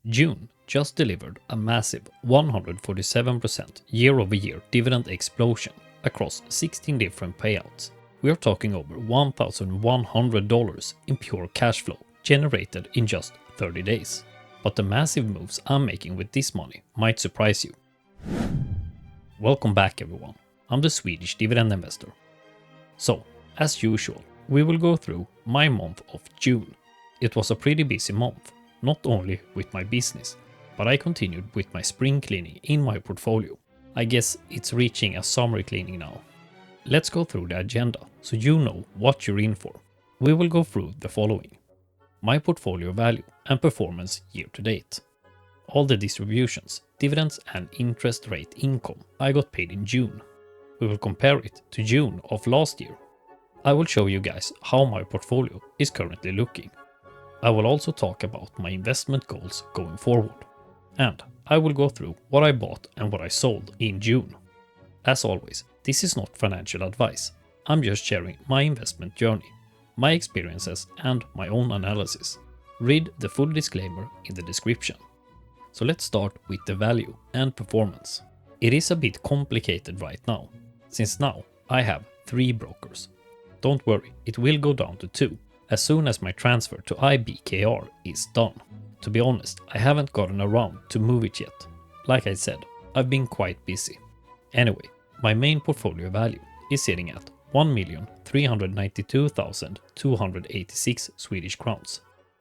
June just delivered a massive 147% year-over-year dividend explosion across 16 different payouts. We are talking over $1,100 in pure cash flow generated in just 30 days. But the massive moves I'm making with this money might surprise you. Welcome back everyone, I'm the Swedish dividend investor. So, as usual, we will go through my month of June. It was a pretty busy month, not only with my business, but I continued with my spring cleaning in my portfolio. I guess it's reaching a summer cleaning now. Let's go through the agenda so you know what you're in for. We will go through the following: my portfolio value and performance year to date, all the distributions, dividends and interest rate income I got paid in June. We will compare it to June of last year. I will show you guys how my portfolio is currently looking. I will also talk about my investment goals going forward. And I will go through what I bought and what I sold in June. As always, this is not financial advice. I'm just sharing my investment journey, my experiences and my own analysis. Read the full disclaimer in the description. So let's start with the value and performance. It is a bit complicated right now, since now I have 3 brokers. Don't worry, it will go down to 2 as soon as my transfer to IBKR is done. To be honest, I haven't gotten around to move it yet. Like I said, I've been quite busy. Anyway, my main portfolio value is sitting at 1,392,286 Swedish crowns.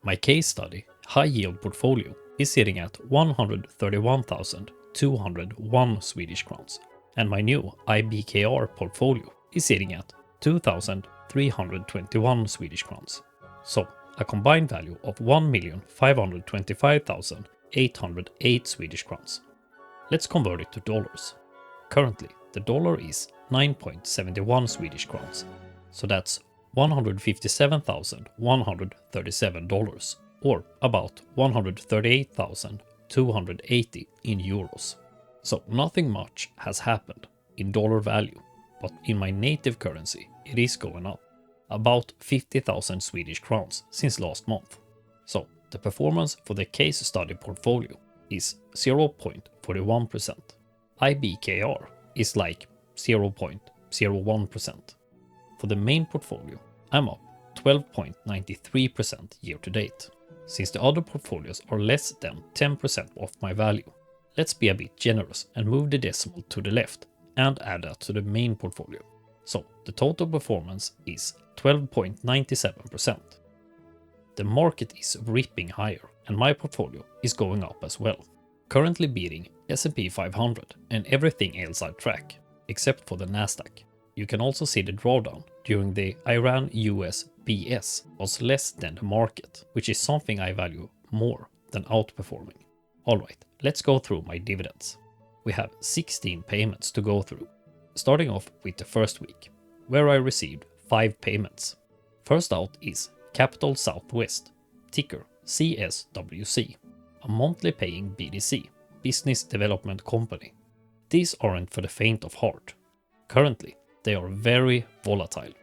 My case study high yield portfolio is sitting at 131,201 Swedish crowns, and my new IBKR portfolio is sitting at 2,321 Swedish crowns. So, a combined value of 1,525,808 Swedish crowns. Let's convert it to dollars. Currently, the dollar is 9.71 Swedish crowns, so that's $157,137, or about 138,280 in euros. So nothing much has happened in dollar value, but in my native currency it is going up, about 50,000 Swedish crowns since last month. So the performance for the case study portfolio is 0.41%. IBKR is like 0.01%. For the main portfolio, I'm up 12.93% year to date, since the other portfolios are less than 10% of my value. Let's be a bit generous and move the decimal to the left and add that to the main portfolio. So the total performance is 12.97%. The market is ripping higher and my portfolio is going up as well, currently beating S&P 500 and everything else I track, except for the Nasdaq. You can also see the drawdown during the Iran-US BS was less than the market, which is something I value more than outperforming. Alright, let's go through my dividends. We have 16 payments to go through, starting off with the first week, where I received 5 payments. First out is Capital Southwest, ticker CSWC, a monthly paying BDC, business development company. These aren't for the faint of heart. Currently, they are very volatile.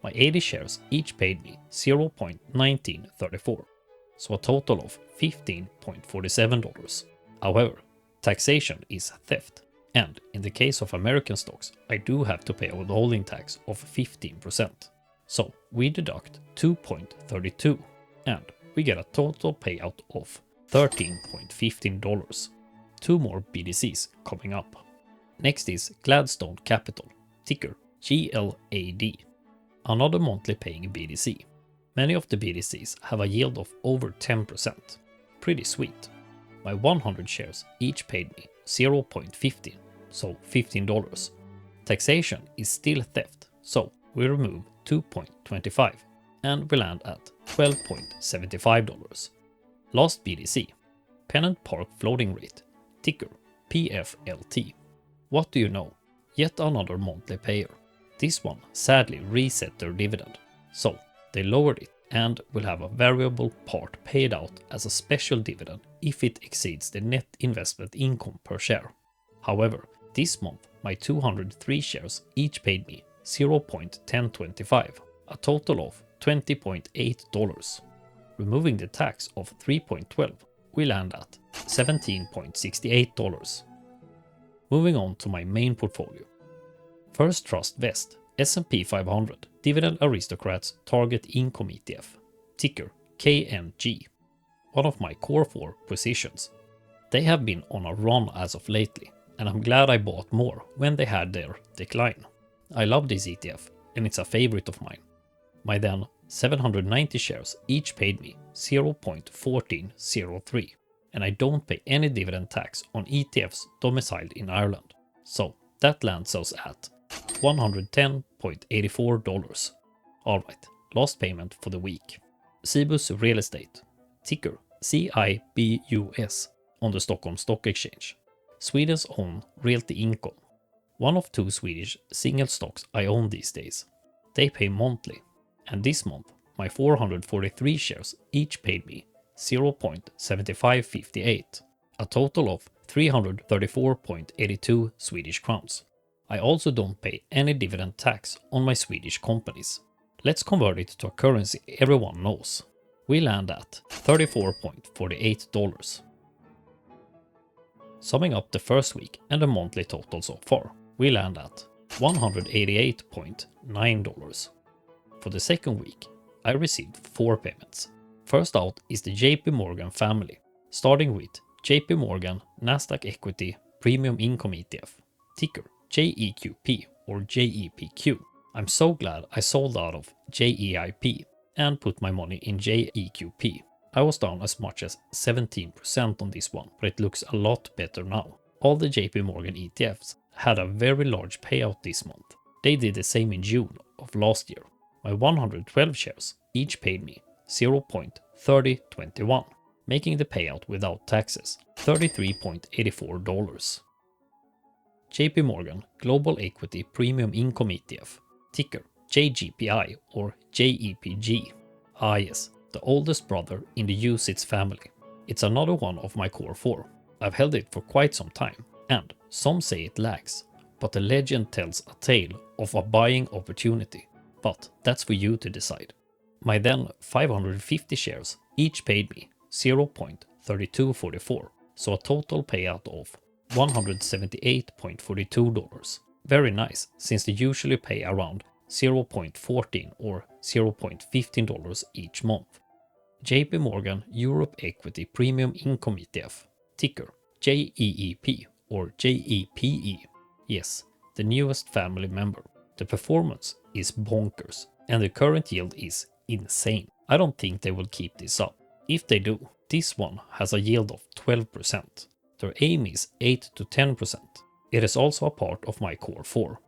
My 80 shares each paid me 0.1934, so a total of $15.47. However, taxation is theft, and in the case of American stocks, I do have to pay a withholding tax of 15%. So we deduct 2.32, and we get a total payout of $13.15. 2 more BDCs coming up. Next is Gladstone Capital, ticker GLAD, another monthly paying BDC. Many of the BDCs have a yield of over 10%. Pretty sweet. My 100 shares each paid me 0.15, so $15. Taxation is still theft, so we remove 2.25 and we land at $12.75. Last BDC, Pennant Park Floating Rate, ticker PFLT. What do you know? Yet another monthly payer. This one sadly reset their dividend, so they lowered it and will have a variable part paid out as a special dividend if it exceeds the net investment income per share. However, this month my 203 shares each paid me 0.1025, a total of $20.8. Removing the tax of 3.12, we land at $17.68. Moving on to my main portfolio. First Trust Vest, S&P 500, Dividend Aristocrats Target Income ETF, ticker KNG. One of my core 4 positions. They have been on a run as of lately, and I'm glad I bought more when they had their decline. I love this ETF, and it's a favorite of mine. My then 790 shares each paid me 0.1403, and I don't pay any dividend tax on ETFs domiciled in Ireland. So that lands us at $110.84. Alright, last payment for the week. Cibus Real Estate, ticker CIBUS, on the Stockholm Stock Exchange. Sweden's own Realty Income. One of 2 Swedish single stocks I own these days. They pay monthly, and this month my 443 shares each paid me 0.7558, a total of 334.82 Swedish crowns. I also don't pay any dividend tax on my Swedish companies. Let's convert it to a currency everyone knows. We land at $34.48. Summing up the first week and the monthly total so far, we land at $188.9. For the second week, I received 4 payments. First out is the JP Morgan family, starting with JP Morgan Nasdaq Equity Premium Income ETF, ticker JEQP or JEPQ. I'm so glad I sold out of JEIP and put my money in JEQP. I was down as much as 17% on this one, but it looks a lot better now. All the JP Morgan ETFs had a very large payout this month. They did the same in June of last year. My 112 shares each paid me 0.3021, making the payout without taxes $33.84. JP Morgan Global Equity Premium Income ETF, ticker JGPI or JEPG. Ah yes, the oldest brother in the UCITS family. It's another one of my core 4. I've held it for quite some time, and some say it lags, but the legend tells a tale of a buying opportunity. But that's for you to decide. My then 550 shares each paid me 0.3244, so a total payout of $178.42. Very nice, since they usually pay around 0.14 or $0.15 each month. JP Morgan Europe Equity Premium Income ETF, ticker JEEP or JEPE. Yes, the newest family member. The performance is bonkers, and the current yield is insane. I don't think they will keep this up. If they do, this one has a yield of 12%. Their aim is 8 to 10%. It is also a part of my core 4.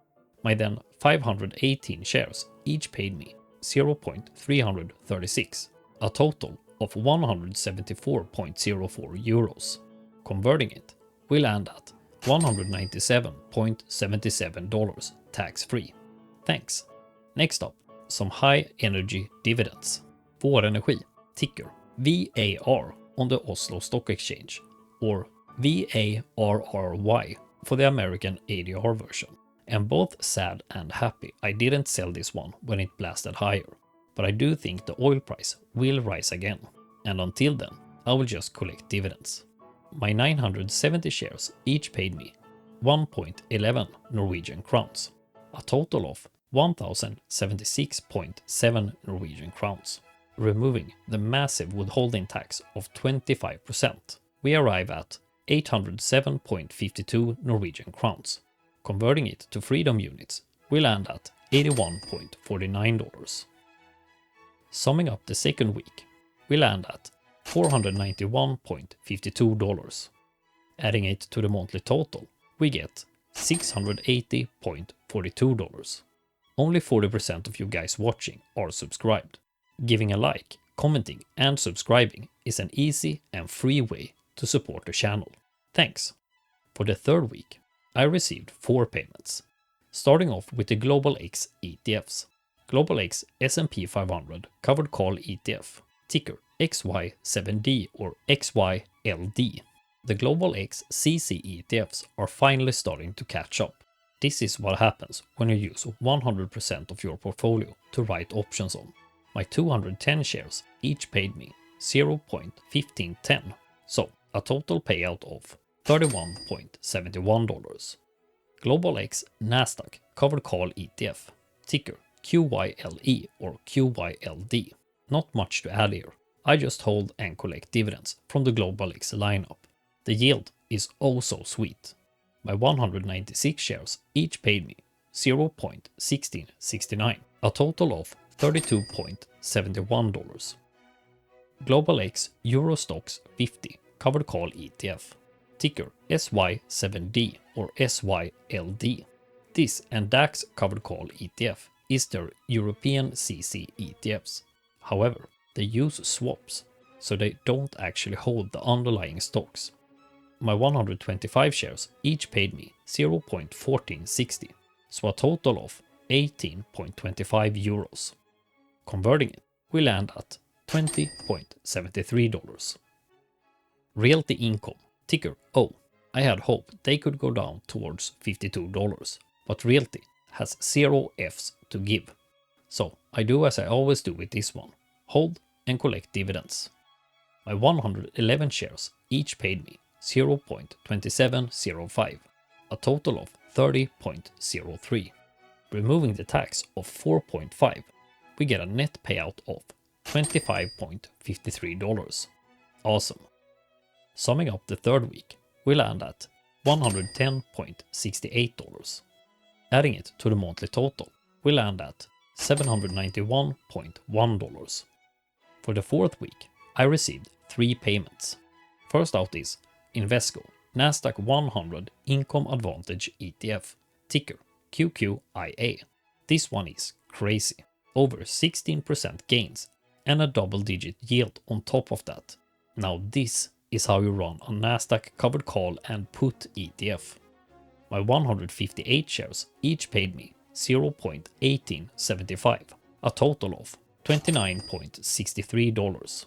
My then 518 shares each paid me 0.336, a total of 174.04 euros. Converting it, we land at $197.77 tax-free. Thanks. Next up, some high energy dividends. Vårenergi, ticker VAR on the Oslo Stock Exchange, or VARRY for the American ADR version. I'm both sad and happy I didn't sell this one when it blasted higher, but I do think the oil price will rise again, and until then I will just collect dividends. My 970 shares each paid me 1.11 Norwegian crowns, a total of 1076.7 Norwegian crowns. Removing the massive withholding tax of 25%, we arrive at 807.52 Norwegian crowns. Converting it to freedom units, we land at $81.49. Summing up the second week, we land at $491.52. Adding it to the monthly total, we get $680.42. Only 40% of you guys watching are subscribed. Giving a like, commenting and subscribing is an easy and free way to support the channel. Thanks! For the third week, I received 4 payments. Starting off with the Global X ETFs. Global X S&P 500 Covered Call ETF, ticker XY7D or XYLD. The Global X CC ETFs are finally starting to catch up. This is what happens when you use 100% of your portfolio to write options on. My 210 shares each paid me 0.1510, so a total payout of $31.71. Global X Nasdaq Covered Call ETF, ticker QYLE or QYLD. Not much to add here. I just hold and collect dividends from the Global X lineup. The yield is oh so sweet. My 196 shares each paid me $0.1669, a total of $32.71. Global X Euro Stocks 50 Covered Call ETF, ticker SY7D or SYLD. This and DAX Covered Call ETF is their European CC ETFs. However, they use swaps, so they don't actually hold the underlying stocks. My 125 shares each paid me $0.1460, so a total of 18.25 euros. Converting it, we land at $20.73. Realty Income, ticker O. I had hoped they could go down towards $52, but Realty has 0 Fs to give. So I do as I always do with this one, hold and collect dividends. My 111 shares each paid me $0.2705, a total of $30.03. Removing the tax of 4.5, we get a net payout of $25.53. Awesome. Summing up the third week, we land at $110.68. Adding it to the monthly total, we land at $791.1. For the fourth week, I received 3 payments. First out is Invesco Nasdaq 100 Income Advantage ETF, ticker QQIA. This one is crazy. Over 16% gains and a double-digit yield on top of that. Now this is how you run a Nasdaq covered call and put ETF. My 158 shares each paid me $0.1875, a total of $29.63.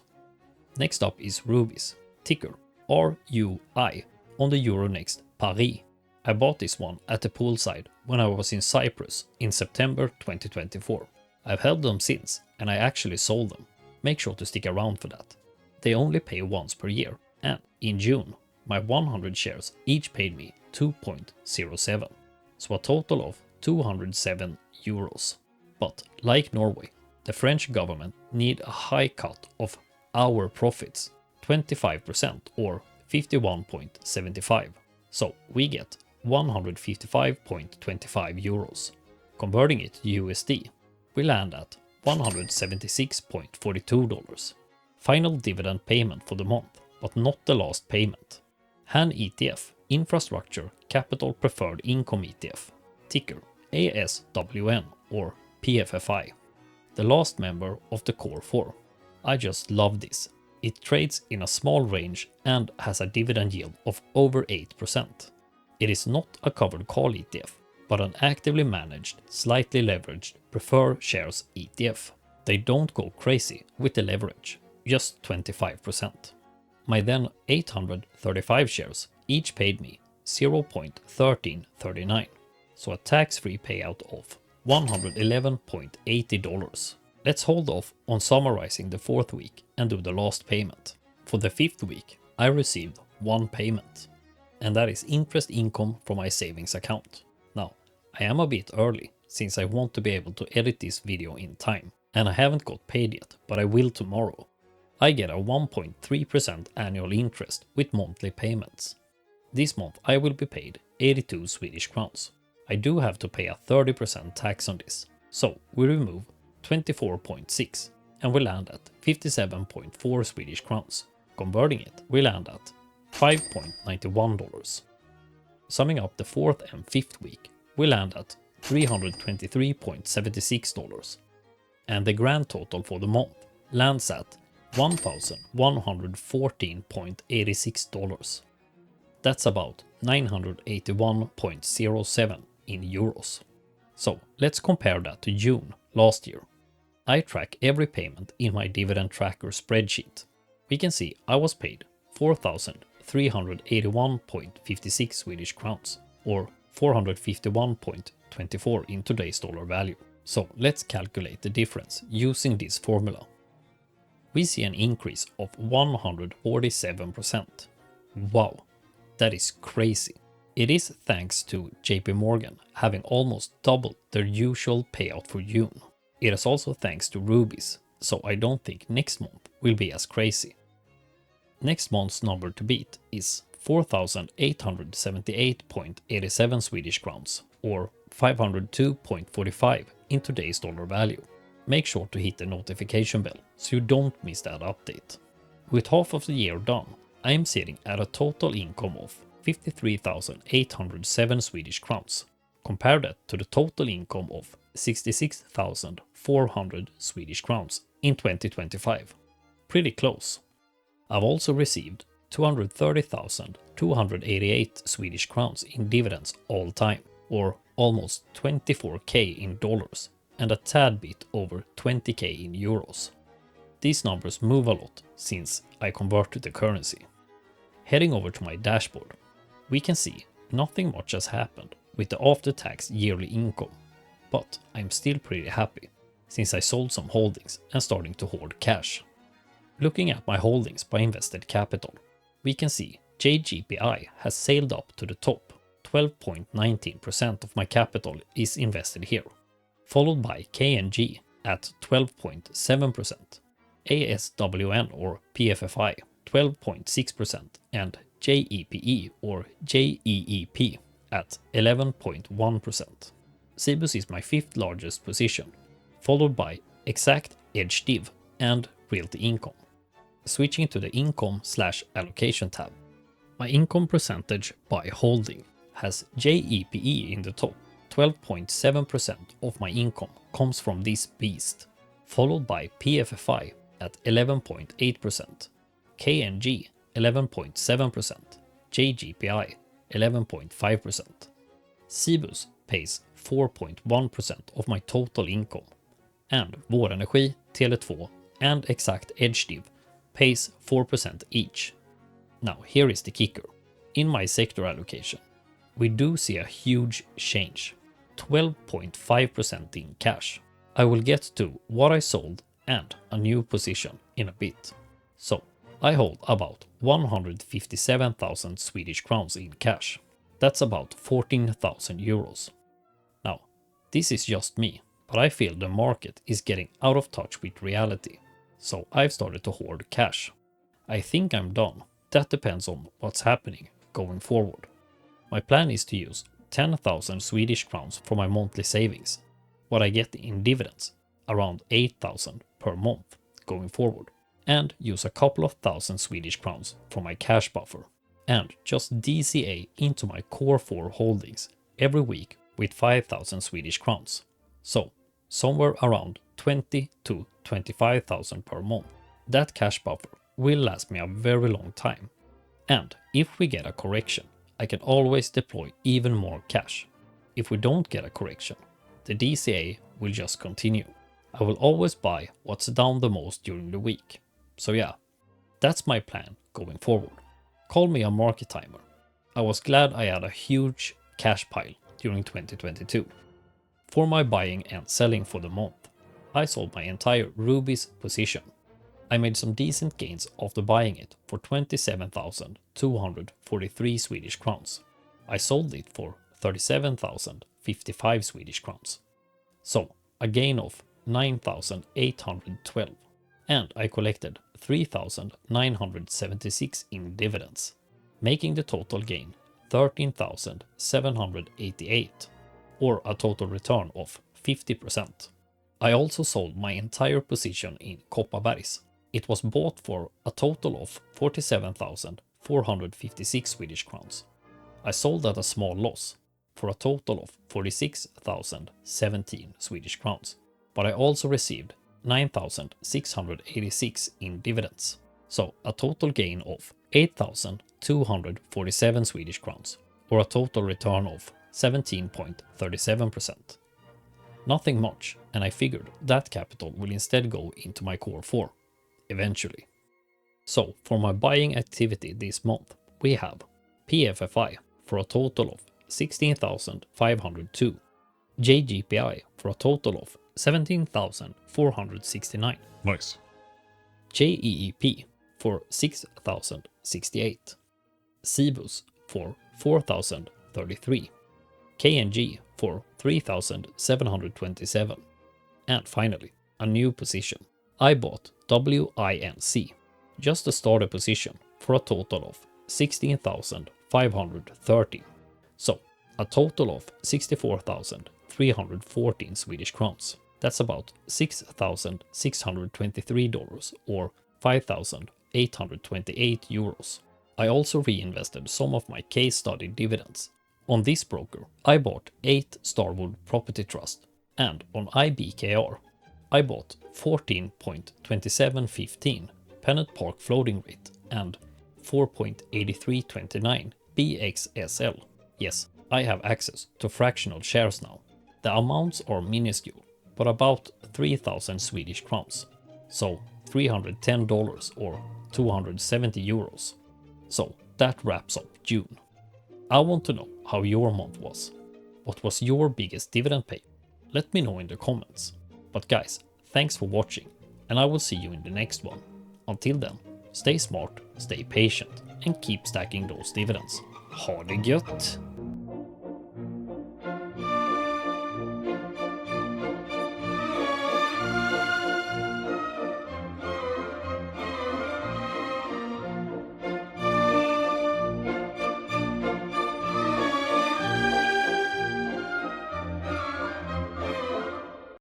Next up is Rubis, ticker RUI on the Euronext Paris. I bought this one at the poolside when I was in Cyprus in September 2024. I've held them since and I actually sold them. Make sure to stick around for that. They only pay once per year, and in June my 100 shares each paid me 2.07, so a total of 207 euros. But like Norway, the French government need a high cut of our profits, 25% or 51.75. So we get 155.25 euros. Converting it to USD, we land at $176.42. Final dividend payment for the month, but not the last payment. HAN ETF Infrastructure Capital Preferred Income ETF, ticker ASWN or PFFI. The last member of the Core 4. I just love this. It trades in a small range and has a dividend yield of over 8%. It is not a covered call ETF, but an actively managed, slightly leveraged prefer shares ETF. They don't go crazy with the leverage, just 25%. My then 835 shares each paid me $0.1339, so a tax-free payout of $111.80. Let's hold off on summarizing the fourth week and do the last payment. For the fifth week, I received 1 payment, and that is interest income from my savings account. Now, I am a bit early since I want to be able to edit this video in time, and I haven't got paid yet, but I will tomorrow. I get a 1.3% annual interest with monthly payments. This month I will be paid 82 Swedish crowns. I do have to pay a 30% tax on this, so we remove 24.6 and we land at 57.4 Swedish crowns. Converting it, we land at $5.91. Summing up the fourth and fifth week, we land at $323.76, and the grand total for the month lands at $1,114.86. That's about 981.07 in euros. So let's compare that to June last year. I track every payment in my dividend tracker spreadsheet. We can see I was paid 4,381.56 Swedish crowns, or 451.24 in today's dollar value. So let's calculate the difference using this formula. We see an increase of 147%. Wow, that is crazy. It is thanks to JP Morgan having almost doubled their usual payout for June. It is also thanks to Rubis, so I don't think next month will be as crazy. Next month's number to beat is 4,878.87 Swedish crowns, or 502.45 in today's dollar value. Make sure to hit the notification bell so you don't miss that update. With half of the year done, I am sitting at a total income of 53,807 Swedish crowns. Compare that to the total income of 66,400 Swedish crowns in 2025. Pretty close. I've also received 230,288 Swedish crowns in dividends all time, or almost 24k in dollars, and a tad bit over 20k in euros. These numbers move a lot since I converted the currency. Heading over to my dashboard, we can see nothing much has happened with the after-tax yearly income, but I'm still pretty happy since I sold some holdings and starting to hoard cash. Looking at my holdings by invested capital, we can see JGPI has sailed up to the top. 12.19% of my capital is invested here, followed by KNG at 12.7%, ASWN or PFFI 12.6%, and JEPE or JEEP at 11.1%. CSWC is my fifth largest position, followed by Exact, Edge Div, and Realty Income. Switching to the income/allocation tab, my income percentage by holding has JEPE in the top. 12.7% of my income comes from this beast, followed by PFFI at 11.8%, KNG 11.7%, JGPI 11.5%. CSWC pays 4.1% of my total income, and Vårenergi, Tele2, and Exact Edge Div pays 4% each. Now here is the kicker. In my sector allocation, we do see a huge change. 12.5% in cash. I will get to what I sold and a new position in a bit. So, I hold about 157,000 Swedish crowns in cash. That's about 14,000 euros. Now, this is just me, but I feel the market is getting out of touch with reality. So I've started to hoard cash. I think I'm done. That depends on what's happening going forward. My plan is to use 10,000 Swedish crowns for my monthly savings. What I get in dividends, around 8,000 per month going forward. And use a couple of thousand Swedish crowns for my cash buffer. And just DCA into my core 4 holdings every week with 5,000 Swedish crowns. So, somewhere around 20 to 25,000 per month. That cash buffer will last me a very long time. And if we get a correction, I can always deploy even more cash. If we don't get a correction, the DCA will just continue. I will always buy what's down the most during the week. So yeah, that's my plan going forward. Call me a market timer. I was glad I had a huge cash pile during 2022. For my buying and selling for the month, I sold my entire Rubis position. I made some decent gains after buying it for 27,243 Swedish crowns. I sold it for 37,055 Swedish crowns. So, a gain of 9,812. And I collected 3,976 in dividends, making the total gain 13,788, or a total return of 50%. I also sold my entire position in Kopparbergs. It was bought for a total of 47,456 Swedish crowns. I sold at a small loss for a total of 46,017 Swedish crowns, but I also received 9,686 in dividends, so a total gain of 8,247 Swedish crowns, or a total return of 17.37%. Nothing much, and I figured that capital will instead go into my core 4, eventually. So for my buying activity this month, we have PFFI for a total of 16,502, JGPI for a total of 17,469. Nice. JEEP for 6,068. Cibus for 4,033, KNG for 3,727, and finally, a new position. I bought WINC, just a starter position, for a total of 16,530. So, a total of 64,314 Swedish crowns. That's about $6,623 or 5,828 euros. I also reinvested some of my case study dividends. On this broker, I bought 8 Starwood Property Trust, and on IBKR, I bought 14.2715 Pennant Park floating rate and 4.8329 BXSL. Yes, I have access to fractional shares now. The amounts are minuscule, but about 3,000 Swedish crowns. So $310 or 270 euros. So that wraps up June. I want to know how your month was. What was your biggest dividend pay? Let me know in the comments. But guys, thanks for watching, and I will see you in the next one. Until then, stay smart, stay patient, and keep stacking those dividends. Ha det gött!